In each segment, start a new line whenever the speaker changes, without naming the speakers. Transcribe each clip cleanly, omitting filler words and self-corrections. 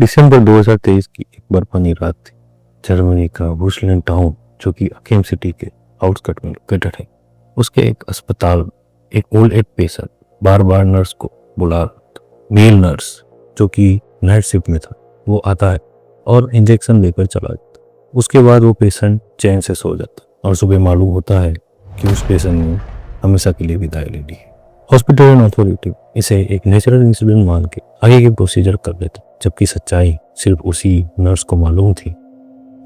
दिसंबर 2023 की एक बर्फानी रात थी। जर्मनी का वुसलेन टाउन, जो कि अकेम सिटी के आउटस्कर्ट में लोकेटेड है, उसके एक अस्पताल एक ओल्ड एज पेशेंट बार बार नर्स को बुला रहा था। मेल नर्स जो कि नाइट शिफ्ट में था, वो आता है और इंजेक्शन लेकर चला जाता। उसके बाद वो पेशेंट चैन से सो जाता और सुबह मालूम होता है कि उस पेशेंट ने हमेशा के लिए विदाई ले ली है। हॉस्पिटल एंड अथॉरिटी इसे एक नेचुरल इंसिडेंट मान के आगे की प्रोसीजर कर देते, जबकि सच्चाई सिर्फ उसी नर्स को मालूम थी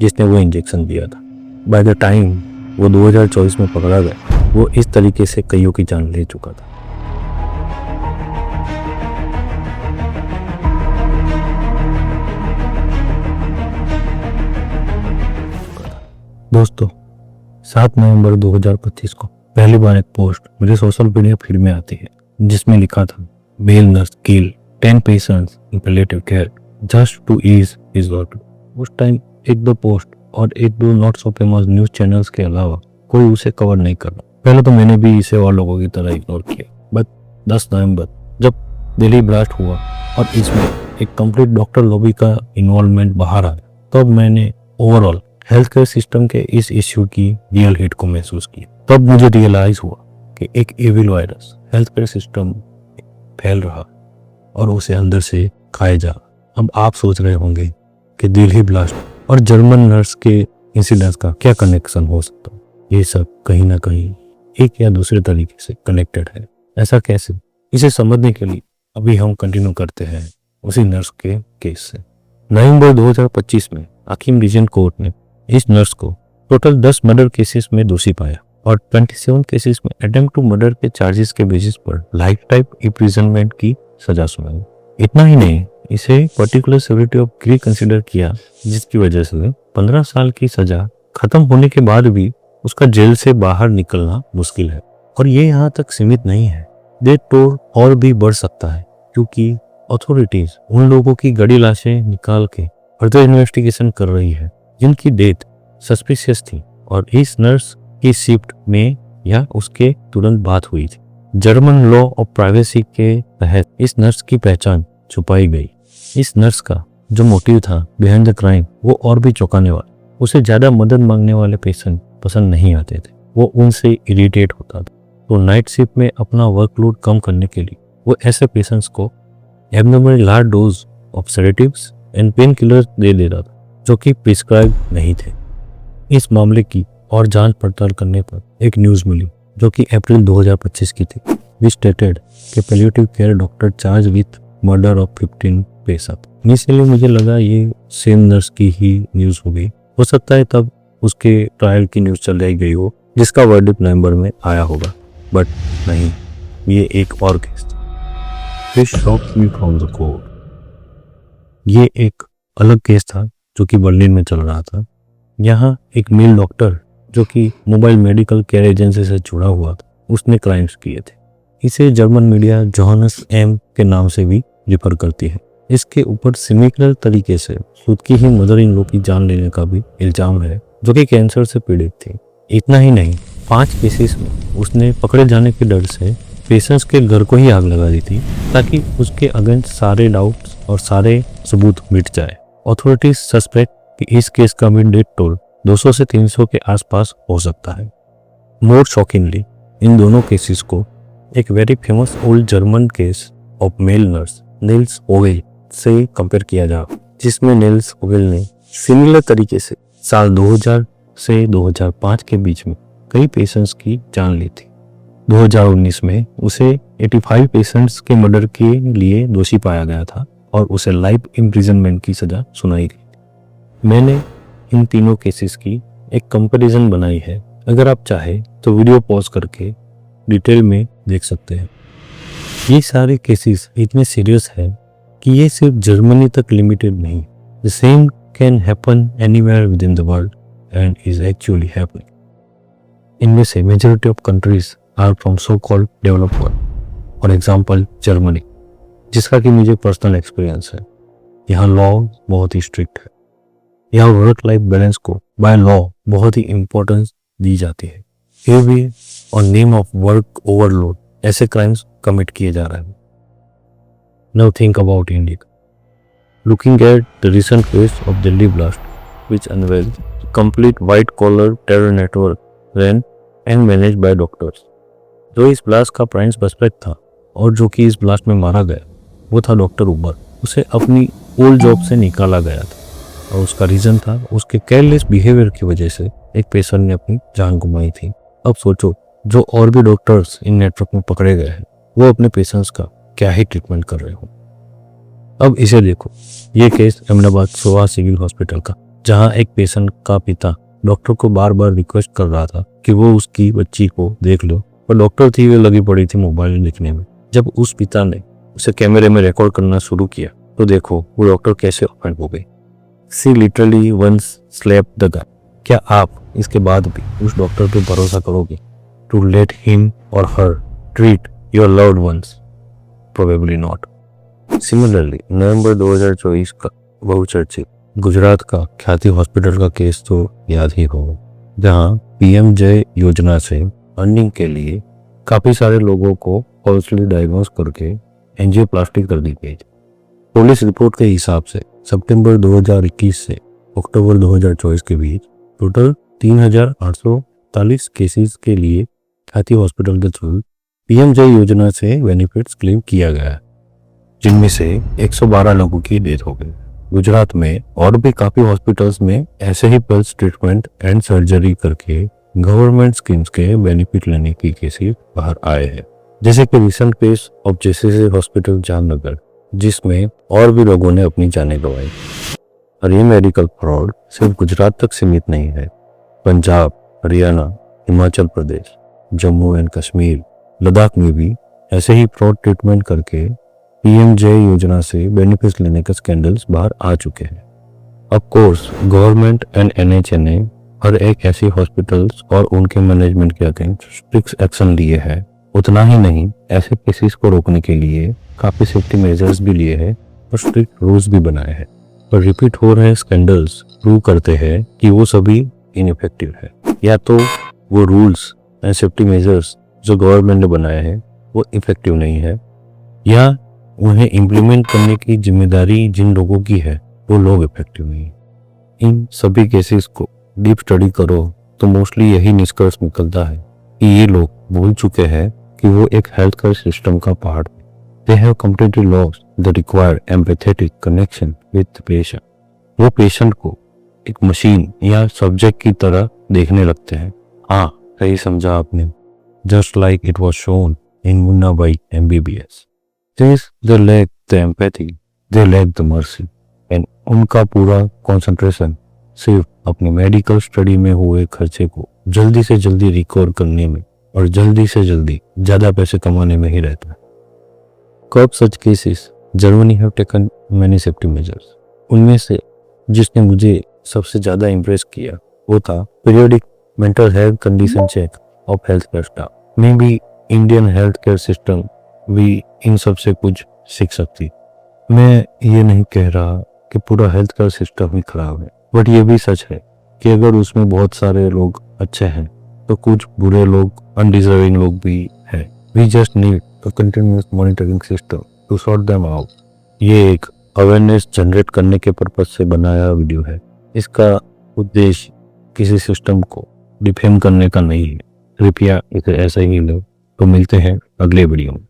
जिसने वो इंजेक्शन दिया था। बाय द टाइम वो 2024 में पकड़ा गया, वो इस तरीके से कईयों की जान ले चुका था। दोस्तों, 7 नवंबर 2025 को पहली बार एक पोस्ट मेरे सोशल मीडिया फीड में आती है जिसमें लिखा था, male nurse kill 10 patients in palliative care just to ease his workload. उस टाइम एक दो पोस्ट और एक दो not so famous news channels के अलावा कोई उसे कवर नहीं कर रहा। पहले तो मैंने भी इसे और लोगों की तरह इग्नोर किया, बट 10 नवंबर जब दिल्ली ब्लास्ट हुआ और इसमें एक कंप्लीट डॉक्टर लॉबी का इन्वॉल्वमेंट बाहर आया, तब मैंने ओवरऑल हेल्थ केयर सिस्टम के इस इश्यू की रियल हिट को महसूस किया। तब मुझे रियलाइज हुआ कि एक evil virus health care system फैल रहा और उसे अंदर से खाया जा रहा। अब आप सोच रहे होंगे कि दिल्ली ब्लास्ट और जर्मन नर्स के इंसिडेंट्स का क्या कनेक्शन हो सकता है। ये सब कहीं ना कहीं एक या दूसरे तरीके से कनेक्टेड है। ऐसा कैसे, इसे समझने के लिए अभी हम कंटिन्यू करते हैं उसी नर्स के केस से। नवंबर 2025 में अकीम रीजन कोर्ट ने इस नर्स को टोटल 10 मर्डर केसेस में दोषी पाया और 27 केसेस में अटेम्प्ट टू मर्डर के चार्जेस के बेसिस पर लाइफ टाइम इम्प्रिजनमेंट की सजा सुनाई। इतना ही नहीं, इसे particular severity of guilt consider किया, जिसकी वजह से 15 साल की सजा खत्म होने के बाद भी उसका जेल से बाहर निकलना मुश्किल है। और ये यहाँ तक सीमित नहीं है, डेथ टोल और भी बढ़ सकता है, क्योंकि अथॉरिटीज उन लोगों की गड़ी लाशें निकाल के फर्दर इन्वेस्टिगेशन कर रही है जिनकी डेथ सस्पिशियस थी और इस नर्स की शिफ्ट में या उसके तुरंत बाद हुई थी। जर्मन लॉ ऑफ प्राइवेसी के तहत इस नर्स की पहचान छुपाई गई। इस नर्स का जो मोटिव था बिहाइंड द क्राइम, वो और भी चौंकाने वाला। उसे ज्यादा मदद मांगने वाले पेशेंट पसंद नहीं आते थे, वो उनसे इरिटेट होता था। तो नाइट शिफ्ट में अपना वर्कलोड कम करने के लिए वो ऐसे पेशेंट्स को abnormally large dose of sedatives and pain killers दे देता था जो कि प्रिस्क्राइब नहीं थे। इस मामले की और जांच पड़ताल करने पर एक न्यूज मिली जो कि अप्रैल 2025 की थी, विच स्टेटेड कि palliative care doctor charge with murder of 15 patient. Initially मुझे लगा ये सेम नर्स की ही न्यूज होगी, हो सकता है तब उसके ट्रायल की न्यूज चलाई गई हो जिसका वर्डिक्ट नवंबर में आया होगा, बट नहीं, ये एक और केस था। This shocked me from the court. ये एक अलग केस था जो कि बर्लिन में चल रहा था। यहाँ एक मेल डॉक्टर जो कि मोबाइल मेडिकल केयर एजेंसी से जुड़ा हुआ था, उसने क्राइम्स किए थे। इसे जर्मन मीडिया जोहानस एम के नाम से भी रिफर करती है। इसके ऊपर सिमिलर तरीके से खुद की ही मदर इन लॉ की जान लेने का भी इल्जाम है, जो कि कैंसर से पीड़ित थी। इतना ही नहीं, 5 केसेस में उसने पकड़े जाने के डर से पेशेंट्स के घर को ही आग लगा दी थी ताकि उसके अगेंस्ट सारे डाउट्स और सारे सबूत मिट जाए। अथॉरिटीज सस्पेक्ट कि इस केस का भी डेथ टोल 200 से 300 के आसपास हो सकता है। मोर शॉकिंगली, इन दोनों केसेस को एक very famous old German case of male nurse Nils oval से कंपेयर किया जा, जिसमें निल्स ओवेल ने सिमिलर तरीके से साल 2000 से 2005 के बीच में कई पेशेंट्स की जान ली थी। 2019 में उसे 85 पेशेंट्स के मर्डर के लिए दोषी पाया गया था और उसे लाइफ इम्प्रिजनमेंट की सजा सुनाई गई। मैंने इन तीनों केसेस की एक कंपैरिजन बनाई है। अगर आप चाहे तो वीडियो पॉज करके डिटेल में देख सकते हैं। ये सारे केसेस इतने सीरियस हैं कि ये सिर्फ जर्मनी तक लिमिटेड नहीं, the same can happen anywhere within the world and is actually happening. इनमें से majority of countries are from so called developed world. For example Germany, जिसका कि मुझे पर्सनल एक्सपीरियंस है। यहाँ लॉ बहुत ही स्ट्रिक्ट है। यहाँ वर्क लाइफ बैलेंस को बाय लॉ बहुत ही इंपॉर्टेंस दी जाती है। फिर भी on name of work overload ऐसे क्राइम्स कमिट किए जा रहे हैं। Now think about India. looking at the recent case of Delhi blast, which unveiled a complete white-collar terror network ran and managed by doctors. जो इस blast का prime suspect था और जो कि इस ब्लास्ट में मारा गया, वो था डॉक्टर उमर। उसे अपनी ओल्ड जॉब से निकाला गया था और उसका रीज़न था उसके केयरलेस बिहेवियर की वजह से एक पेशेंट ने अपनी जान गुमाई थी। अब सोचो, जो और भी डॉक्टर्स इन नेटवर्क में पकड़े गए हैं, वो अपने पेशेंट्स का क्या ही ट्रीटमेंट कर रहे हो। अब इसे देखो, ये केस अहमदाबाद सोहा सिविल हॉस्पिटल का, जहां एक पेशेंट का पिता डॉक्टर को बार बार रिक्वेस्ट कर रहा था कि वो उसकी बच्ची को देख लो, पर डॉक्टर थी वे लगी पड़ी थी मोबाइल देखने में। जब उस पिता ने उसे कैमरे में रिकॉर्ड करना शुरू किया तो देखो वो डॉक्टर कैसे ऑफेंड हो गई। She literally once slapped the guy. क्या आप इसके बाद भी उस डॉक्टर पे भरोसा करोगे to let him or her treat your loved ones? Probably not. Similarly November 2024 का बहुचर्चित गुजरात का ख्याति हॉस्पिटल का केस तो याद ही होगा, जहां पीएमजे योजना से फंडिंग के लिए काफी सारे लोगों को फॉल्सली डायग्नोज करके एंजियोप्लास्टी कर दी गई। पुलिस रिपोर्ट के हिसाब से सितंबर 2021 से अक्टूबर 2024 के बीच टोटल 3,843 केसेस के लिए ख्याति हॉस्पिटल के थ्रू पीएमजे योजना से बेनिफिट्स क्लेम किया गया, जिनमें से 112 लोगों की डेथ हो गई। गुजरात में और भी काफी हॉस्पिटल्स में ऐसे ही पल्स ट्रीटमेंट एंड सर्जरी करके गवर्नमेंट स्कीम्स के बेनिफिट लेने की केसेस बाहर आए हैं, जैसे कि recent case of JCC hospital Jamnagar, जिसमें और भी लोगों ने अपनी जानें गंवाई। और ये मेडिकल फ्रॉड सिर्फ गुजरात तक सीमित नहीं है। पंजाब, हरियाणा, हिमाचल प्रदेश, जम्मू एंड कश्मीर, लद्दाख में भी ऐसे ही फ्रॉड ट्रीटमेंट करके पीएमजे योजना से बेनिफिट्स लेने के स्कैंडल्स बाहर आ चुके हैं। Of course government and NHA ने हर एक ऐसी हॉस्पिटल्स और उनके मैनेजमेंट के अगेंस्ट स्ट्रिक्ट एक्शन लिए हैं। उतना ही नहीं, ऐसे केसेस को रोकने के लिए काफी सेफ्टी मेजर्स भी लिए हैं और स्ट्रिक्ट रूल्स भी बनाए हैं। पर रिपीट हो रहे स्कैंडल्स प्रूव करते हैं कि वो सभी इनइफेक्टिव है, या तो वो रूल्स एंड सेफ्टी मेजर्स जो गवर्नमेंट ने बनाए हैं वो इफेक्टिव नहीं है, या उन्हें इम्प्लीमेंट करने की जिम्मेदारी जिन लोगों की है वो लोग इफेक्टिव नहीं। इन सभी केसेस को डीप स्टडी करो तो मोस्टली यही निष्कर्ष निकलता है कि ये लोग भूल चुके हैं कि वो एक हेल्थ केयर सिस्टम का पार्ट है। They have completely lost the required empathetic connection with the patient. वो पेशेंट को एक मशीन या सब्जेक्ट की तरह देखने लगते हैं। हाँ, सही समझा आपने, just like it was shown in Munna भाई MBBS। They lack the empathy, they lack the mercy, and उनका पूरा कंसंट्रेशन सिर्फ अपनी मेडिकल स्टडी में हुए खर्चे को जल्दी से जल्दी रिकवर करने में और जल्दी से जल्दी ज्यादा पैसे कमाने में ही रहता है। कब such cases Germany have taken many safety measures. उनमें से जिसने मुझे सबसे ज्यादा इम्प्रेस किया वो था periodic mental health condition check of health care staff. Maybe Indian health care system भी इन सब से कुछ सीख सकती। मैं ये नहीं कह रहा कि पूरा हेल्थ केयर सिस्टम ही खराब है, बट ये भी सच है कि अगर उसमें बहुत सारे लोग अच्छे हैं तो कुछ बुरे लोग, अनडिजर्विंग लोग भी हैं। We just need a continuous monitoring system to sort them out. ये एक अवेयरनेस जनरेट करने के पर्पज से बनाया वीडियो है। इसका उद्देश्य किसी सिस्टम को डिफेम करने का नहीं है। कृपया इसे ऐसा ही लो। तो मिलते हैं अगले वीडियो में।